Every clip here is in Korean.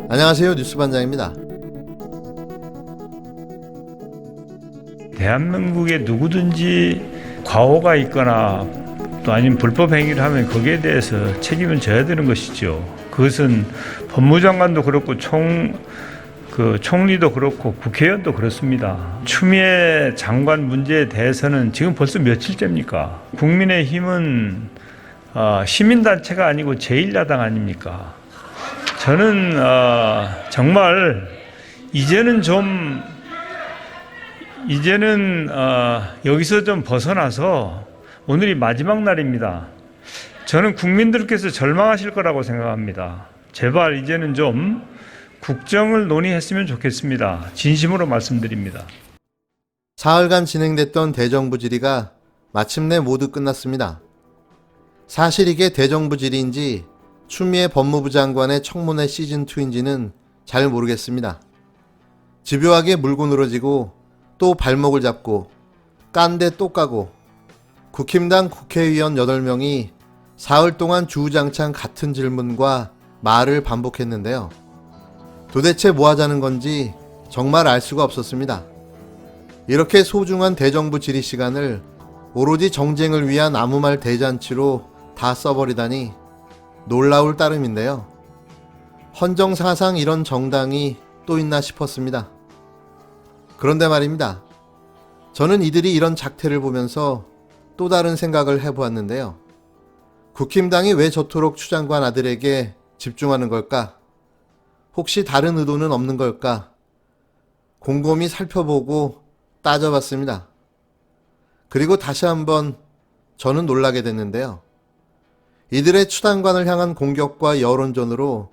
안녕하세요. 뉴스반장입니다. 대한민국에 누구든지 과오가 있거나 또 아니면 불법 행위를 하면 거기에 대해서 책임을 져야 되는 것이죠. 그것은 법무장관도 그렇고 총리도 그렇고 국회의원도 그렇습니다. 추미애 장관 문제에 대해서는 지금 벌써 며칠째입니까? 국민의힘은 시민단체가 아니고 제1야당 아닙니까? 저는 정말 이제는 여기서 좀 벗어나서 오늘이 마지막 날입니다. 저는 국민들께서 절망하실 거라고 생각합니다. 제발 이제는 좀 국정을 논의했으면 좋겠습니다. 진심으로 말씀드립니다. 사흘간 진행됐던 대정부 질의가 마침내 모두 끝났습니다. 사실 이게 대정부 질의인지 추미애 법무부 장관의 청문회 시즌2인지는 잘 모르겠습니다. 집요하게 물고 늘어지고 또 발목을 잡고 깐데 또 까고 국힘당 국회의원 8명이 사흘 동안 주구장창 같은 질문과 말을 반복했는데요. 도대체 뭐 하자는 건지 정말 알 수가 없었습니다. 이렇게 소중한 대정부 질의 시간을 오로지 정쟁을 위한 아무 말 대잔치로 다 써버리다니 놀라울 따름인데요. 헌정사상 이런 정당이 또 있나 싶었습니다. 그런데 말입니다. 저는 이들이 이런 작태를 보면서 또 다른 생각을 해보았는데요. 국힘당이 왜 저토록 추 장관 아들에게 집중하는 걸까? 혹시 다른 의도는 없는 걸까? 곰곰이 살펴보고 따져봤습니다. 그리고 다시 한번 저는 놀라게 됐는데요. 이들의 추 장관을 향한 공격과 여론전으로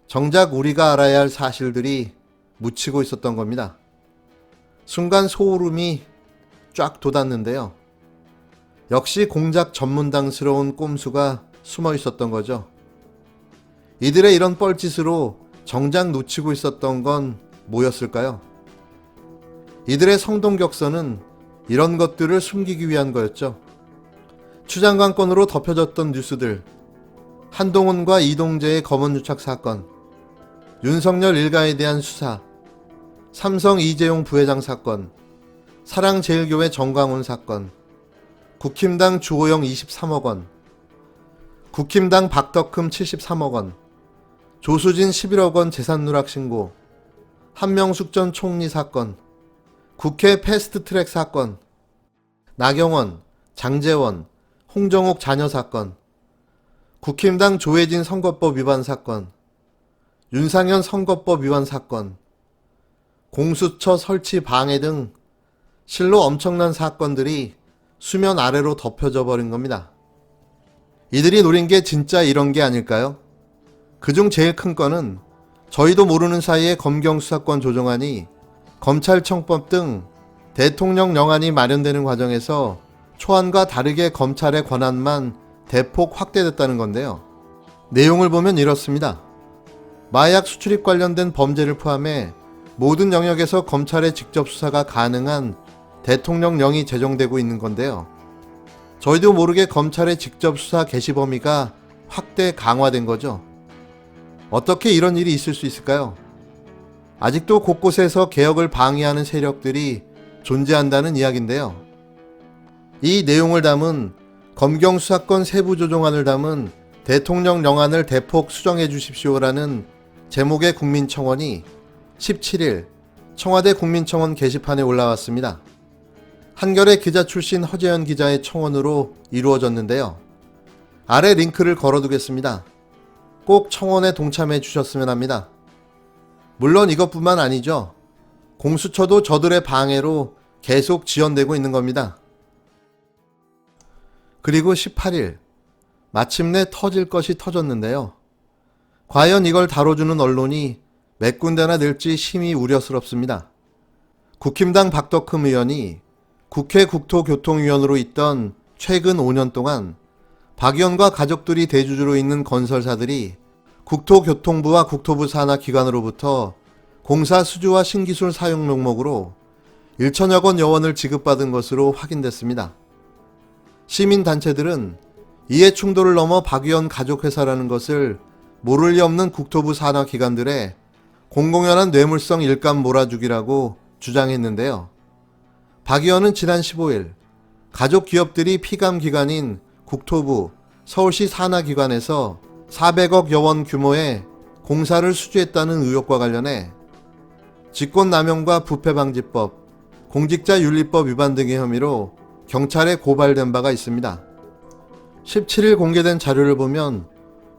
정작 우리가 알아야 할 사실들이 묻히고 있었던 겁니다. 순간 소름이 쫙 돋았는데요. 역시 공작 전문당스러운 꼼수가 숨어 있었던 거죠. 이들의 이런 뻘짓으로 정작 놓치고 있었던 건 뭐였을까요? 이들의 성동격서는 이런 것들을 숨기기 위한 거였죠. 추 장관 건으로 덮여졌던 뉴스들, 한동훈과 이동재의 검언유착 사건, 윤석열 일가에 대한 수사, 삼성 이재용 부회장 사건, 사랑제일교회 정광훈 사건, 국힘당 주호영 23억 원, 국힘당 박덕흠 73억 원, 조수진 11억 원 재산 누락 신고, 한명숙 전 총리 사건, 국회 패스트트랙 사건, 나경원, 장제원, 홍정욱 자녀 사건, 국힘당 조혜진 선거법 위반 사건, 윤상현 선거법 위반 사건, 공수처 설치 방해 등 실로 엄청난 사건들이 수면 아래로 덮여져 버린 겁니다. 이들이 노린 게 진짜 이런 게 아닐까요? 그중 제일 큰 건은 저희도 모르는 사이에 검경수사권 조정안이 검찰청법 등 대통령 영안이 마련되는 과정에서 초안과 다르게 검찰의 권한만 대폭 확대됐다는 건데요. 내용을 보면 이렇습니다. 마약 수출입 관련된 범죄를 포함해 모든 영역에서 검찰의 직접 수사가 가능한 대통령령이 제정되고 있는 건데요. 저희도 모르게 검찰의 직접 수사 개시 범위가 확대 강화된 거죠. 어떻게 이런 일이 있을 수 있을까요? 아직도 곳곳에서 개혁을 방해하는 세력들이 존재한다는 이야기인데요. 이 내용을 담은 검경수사권 세부조정안을 담은 대통령 영안을 대폭 수정해 주십시오라는 제목의 국민청원이 17일 청와대 국민청원 게시판에 올라왔습니다. 한겨레 기자 출신 허재현 기자의 청원으로 이루어졌는데요. 아래 링크를 걸어두겠습니다. 꼭 청원에 동참해 주셨으면 합니다. 물론 이것뿐만 아니죠. 공수처도 저들의 방해로 계속 지연되고 있는 겁니다. 그리고 18일 마침내 터질 것이 터졌는데요. 과연 이걸 다뤄주는 언론이 몇 군데나 늘지 심히 우려스럽습니다. 국힘당 박덕흠 의원이 국회 국토교통위원으로 있던 최근 5년 동안 박 의원과 가족들이 대주주로 있는 건설사들이 국토교통부와 국토부 산하 기관으로부터 공사 수주와 신기술 사용 명목으로 1천여 건 여원을 지급받은 것으로 확인됐습니다. 시민단체들은 이해 충돌을 넘어 박 의원 가족회사라는 것을 모를 리 없는 국토부 산하 기관들의 공공연한 뇌물성 일감 몰아주기라고 주장했는데요. 박 의원은 지난 15일 가족 기업들이 피감 기관인 국토부, 서울시 산하기관에서 400억여 원 규모의 공사를 수주했다는 의혹과 관련해 직권남용과 부패방지법, 공직자윤리법 위반 등의 혐의로 경찰에 고발된 바가 있습니다. 17일 공개된 자료를 보면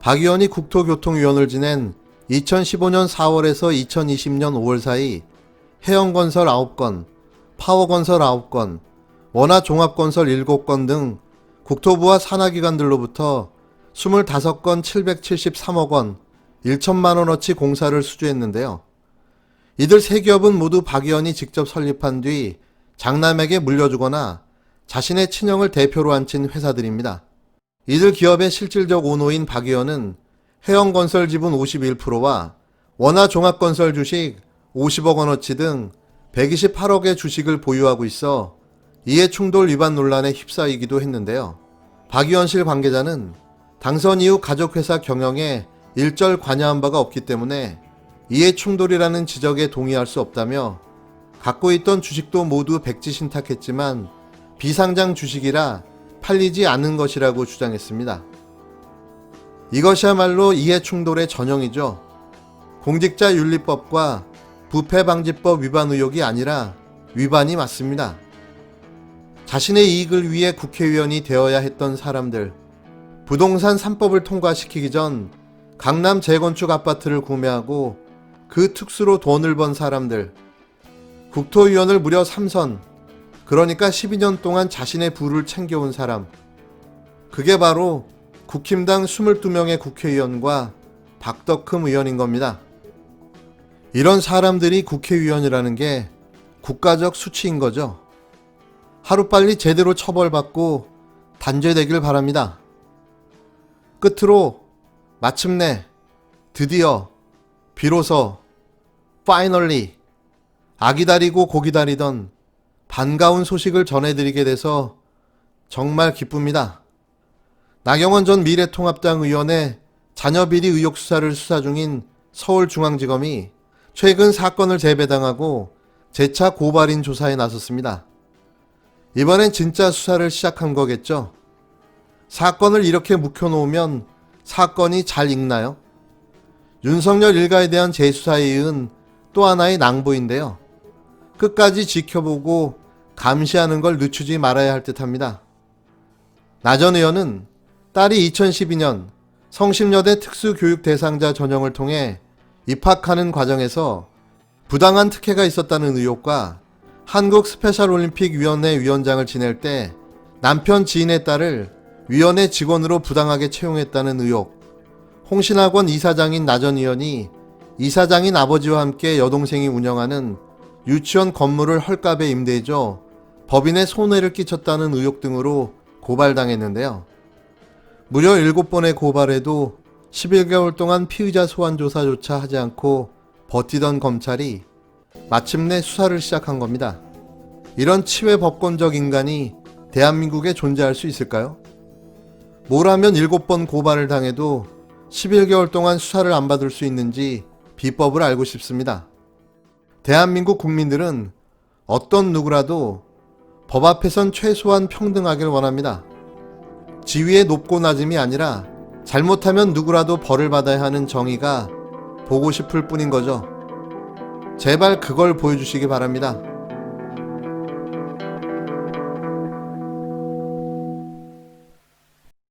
박 의원이 국토교통위원을 지낸 2015년 4월에서 2020년 5월 사이 해영건설 9건, 파워건설 9건, 원화종합건설 7건 등 국토부와 산하기관들로부터 25건 773억 원, 1천만 원어치 공사를 수주했는데요. 이들 세 기업은 모두 박 의원이 직접 설립한 뒤 장남에게 물려주거나 자신의 친형을 대표로 앉힌 회사들입니다. 이들 기업의 실질적 오너인 박 의원은 해영건설 지분 51%와 원화종합건설 주식 50억 원어치 등 128억의 주식을 보유하고 있어 이해충돌 위반 논란에 휩싸이기도 했는데요. 박 의원실 관계자는 당선 이후 가족회사 경영에 일절 관여한 바가 없기 때문에 이해충돌이라는 지적에 동의할 수 없다며 갖고 있던 주식도 모두 백지신탁했지만 비상장 주식이라 팔리지 않은 것이라고 주장했습니다. 이것이야말로 이해충돌의 전형이죠. 공직자윤리법과 부패방지법 위반 의혹이 아니라 위반이 맞습니다. 자신의 이익을 위해 국회의원이 되어야 했던 사람들, 부동산 3법을 통과시키기 전 강남 재건축 아파트를 구매하고 그 특수로 돈을 번 사람들, 국토위원을 무려 3선, 그러니까 12년 동안 자신의 부를 챙겨온 사람, 그게 바로 국힘당 22명의 국회의원과 박덕흠 의원인 겁니다. 이런 사람들이 국회의원이라는 게 국가적 수치인 거죠. 하루빨리 제대로 처벌받고 단죄되길 바랍니다. 끝으로 마침내 드디어 비로소 파이널리 아기다리고 고기다리던 반가운 소식을 전해드리게 돼서 정말 기쁩니다. 나경원 전 미래통합당 의원의 자녀비리 의혹 수사를 수사 중인 서울중앙지검이 최근 사건을 재배당하고 재차 고발인 조사에 나섰습니다. 이번엔 진짜 수사를 시작한 거겠죠? 사건을 이렇게 묵혀놓으면 사건이 잘 익나요? 윤석열 일가에 대한 재수사에 이은 또 하나의 낭보인데요. 끝까지 지켜보고 감시하는 걸 늦추지 말아야 할 듯합니다. 나 전 의원은 딸이 2012년 성심여대 특수교육 대상자 전형을 통해 입학하는 과정에서 부당한 특혜가 있었다는 의혹과 한국스페셜올림픽위원회 위원장을 지낼 때 남편 지인의 딸을 위원회 직원으로 부당하게 채용했다는 의혹, 홍신학원 이사장인 나 전 의원이 이사장인 아버지와 함께 여동생이 운영하는 유치원 건물을 헐값에 임대해줘 법인에 손해를 끼쳤다는 의혹 등으로 고발당했는데요. 무려 7번의 고발에도 11개월 동안 피의자 소환 조사조차 하지 않고 버티던 검찰이 마침내 수사를 시작한 겁니다. 이런 치외 법권적 인간이 대한민국에 존재할 수 있을까요? 뭘 하면 7번 고발을 당해도 11개월 동안 수사를 안 받을 수 있는지 비법을 알고 싶습니다. 대한민국 국민들은 어떤 누구라도 법 앞에선 최소한 평등하길 원합니다. 지위의 높고 낮음이 아니라 잘못하면 누구라도 벌을 받아야 하는 정의가 보고 싶을 뿐인 거죠. 제발 그걸 보여주시기 바랍니다.